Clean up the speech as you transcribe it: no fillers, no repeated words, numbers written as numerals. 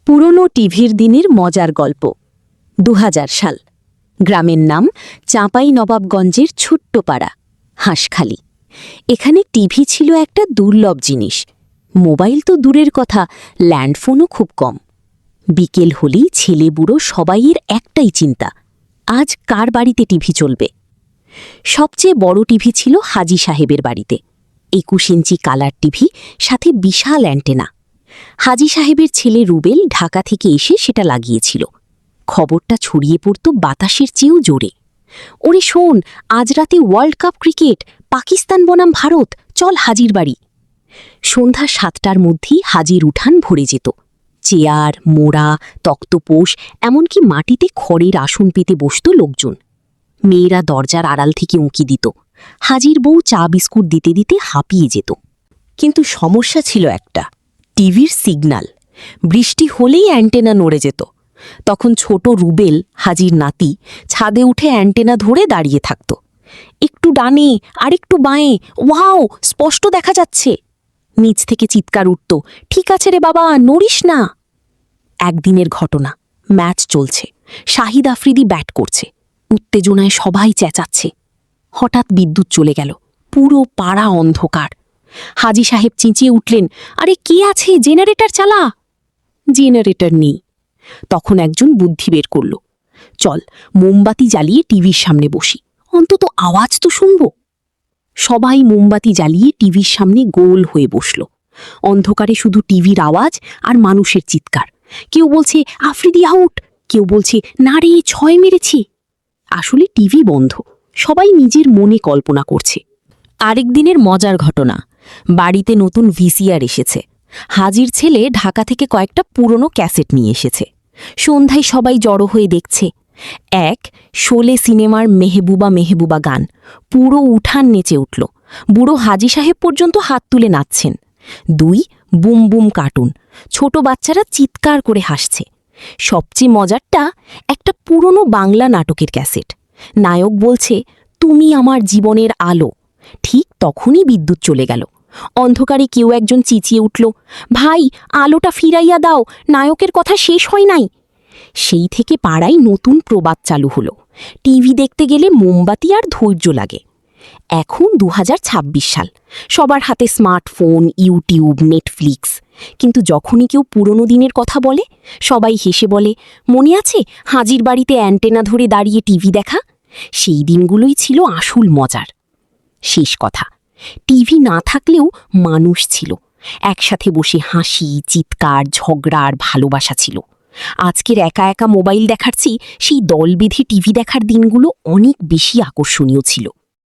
পুরনো টিভির দিনের মজার গল্প ২০০০ সাল। গ্রামের নাম চাঁপাইনবাবগঞ্জের ছোট্ট পাড়া হাঁসখালি। এখানে টিভি ছিল একটা দুর্লভ জিনিস। মোবাইল তো দূরের কথা, ল্যান্ডফোনও খুব কম। বিকেল হলেই ছেলে বুড়ো সবাইয়ের একটাই চিন্তা, আজ কার বাড়িতে টিভি চলবে। সবচেয়ে বড় টিভি ছিল হাজি সাহেবের বাড়িতে। ২১ ইঞ্চি কালার টিভি, সাথে বিশাল অ্যান্টেনা। হাজি সাহেবের ছেলে রুবেল ঢাকা থেকে এসে সেটা লাগিয়েছিল। খবরটা ছড়িয়ে পড়ত বাতাসের চেয়েও জোরে। ওরে শোন, আজ রাতে ওয়ার্ল্ড কাপ ক্রিকেট, পাকিস্তান বনাম ভারত, চল হাজির বাড়ি। সন্ধ্যা ৭টার মধ্যেই হাজির উঠান ভরে যেত। চেয়ার, মোড়া, তক্তপোষ, এমনকি মাটিতে খড়ের আসন পেতে বসত লোকজন। মেয়েরা দরজার আড়াল থেকে উঁকি দিত। হাজির বউ চা বিস্কুট দিতে দিতে হাঁপিয়ে যেত। কিন্তু সমস্যা ছিল একটা, টিভির সিগন্যাল। বৃষ্টি হলেই অ্যান্টেনা নড়ে যেত। তখন ছোট রুবেল, হাজির নাতি, ছাদে উঠে অ্যান্টেনা ধরে দাঁড়িয়ে থাকত। একটু ডানে, আরেকটু বাঁয়ে, ওয়াও, স্পষ্ট দেখা যাচ্ছে। নিচ থেকে চিৎকার উঠত, ঠিক আছে রে বাবা, নড়িস না। একদিনের ঘটনা, ম্যাচ চলছে, শাহিদ আফ্রিদি ব্যাট করছে। উত্তেজনায় সবাই চেঁচাচ্ছে। হঠাৎ বিদ্যুৎ চলে গেল, পুরো পাড়া অন্ধকার। হাজি সাহেব চেঁচিয়ে উঠলেন, আরে কে আছে, জেনারেটর চালা। জেনারেটর নেই। তখন একজন বুদ্ধি বের করল, চল মোমবাতি জ্বালিয়ে টিভির সামনে বসি, অন্তত আওয়াজ তো শুনব। সবাই মোমবাতি জ্বালিয়ে টিভির সামনে গোল হয়ে বসল। অন্ধকারে শুধু টিভির আওয়াজ আর মানুষের চিৎকার। কেউ বলছে আফ্রিদি আউট, কেউ বলছে না রে, ৬ মেরেছি। আসলে টিভি বন্ধ, সবাই নিজের মনে কল্পনা করছে। আরেক দিনের মজার ঘটনা, বাড়িতে নতুন ভিসিআর এসেছে। হাজির ছেলে ঢাকা থেকে কয়েকটা পুরনো ক্যাসেট নিয়ে এসেছে। সন্ধ্যায় সবাই জড়ো হয়ে দেখছে। ১, শোলে সিনেমার মেহবুবা মেহবুবা গান, পুরো উঠান নেচে উঠল। বুড়ো হাজি সাহেব পর্যন্ত হাত তুলে নাচছেন। ২, বুম বুম কার্টুন, ছোট বাচ্চারা চিৎকার করে হাসছে। সবচেয়ে মজারটা, একটা পুরনো বাংলা নাটকের ক্যাসেট। নায়ক বলছে, তুমি আমার জীবনের আলো। ঠিক তখনই বিদ্যুৎ চলে গেল। অন্ধকারে কেউ একজন চেঁচিয়ে উঠল, ভাই, আলোটা ফিরাইয়া দাও, নায়কের কথা শেষ হয় নাই। সেই থেকে পাড়ায় নতুন প্রবাদ চালু হলো, টিভি দেখতে গেলে মোমবাতি আর ধৈর্য লাগে। এখন ২০২৬ সাল, সবার হাতে স্মার্টফোন, ইউটিউব, নেটফ্লিক্স। কিন্তু যখনই কেউ পুরনো দিনের কথা বলে, সবাই হেসে বলে, মনে আছে হাজির বাড়িতে অ্যান্টেনা ধরে দাঁড়িয়ে টিভি দেখা? সেই দিনগুলোই ছিল আসল মজার। শেষ কথা, টিভি না থাকলেও মানুষ ছিল। একসাথে বসে হাসি, চিৎকার, ঝগড়া আর ভালোবাসা ছিল। আজকের একা একা মোবাইল দেখার চেয়ে সেই দল বেঁধে টিভি দেখার দিনগুলো অনেক বেশি আকর্ষণীয় ছিল।